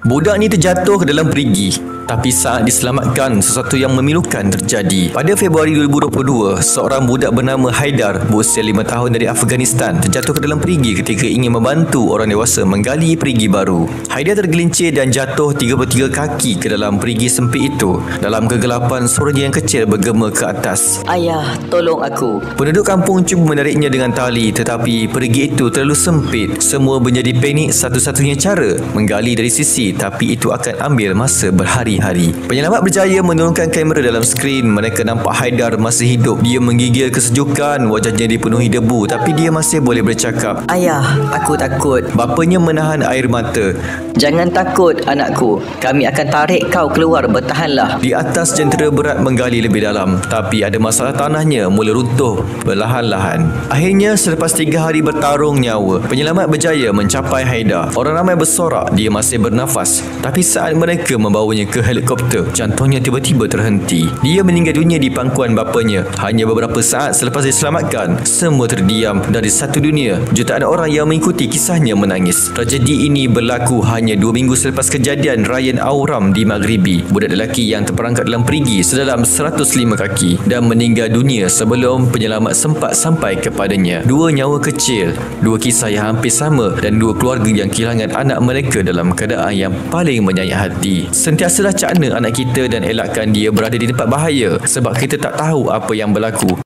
Budak ni terjatuh ke dalam perigi, tapi saat diselamatkan, sesuatu yang memilukan terjadi. Pada Februari 2022, seorang budak bernama Haidar berusia 5 tahun dari Afghanistan terjatuh ke dalam perigi ketika ingin membantu orang dewasa menggali perigi baru. Haidar tergelincir dan jatuh 33 kaki ke dalam perigi sempit itu. Dalam kegelapan, suaranya yang kecil bergema ke atas, "Ayah, tolong aku." Penduduk kampung cuba menariknya dengan tali, tetapi perigi itu terlalu sempit. Semua menjadi panik. Satu-satunya cara menggali dari sisi, tapi itu akan ambil masa berhari-hari. Penyelamat berjaya menurunkan kamera dalam skrin. Mereka nampak Haidar masih hidup. Dia menggigil kesejukan, wajahnya dipenuhi debu, tapi dia masih boleh bercakap. "Ayah, aku takut." Bapanya menahan air mata. "Jangan takut, anakku. Kami akan tarik kau keluar. Bertahanlah." Di atas, jentera berat menggali lebih dalam, tapi ada masalah tanahnya mula runtuh perlahan-lahan. Akhirnya, selepas 3 hari bertarung nyawa, penyelamat berjaya mencapai Haidar. Orang ramai bersorak dia masih bernafas, tapi saat mereka membawanya ke helikopter, jantungnya tiba-tiba terhenti. Dia meninggal dunia di pangkuan bapanya. Hanya beberapa saat selepas diselamatkan, semua terdiam. Dari satu dunia, jutaan orang yang mengikuti kisahnya menangis. Tragedi ini berlaku hanya 2 minggu selepas kejadian Ryan Auram di Maghribi, budak lelaki yang terperangkap dalam perigi sedalam 105 kaki dan meninggal dunia sebelum penyelamat sempat sampai kepadanya. 2 nyawa kecil, 2 kisah yang hampir sama, dan 2 keluarga yang kehilangan anak mereka dalam keadaan yang paling menyayat hati. Sentiasalah cakna anak kita dan elakkan dia berada di tempat bahaya, sebab kita tak tahu apa yang berlaku.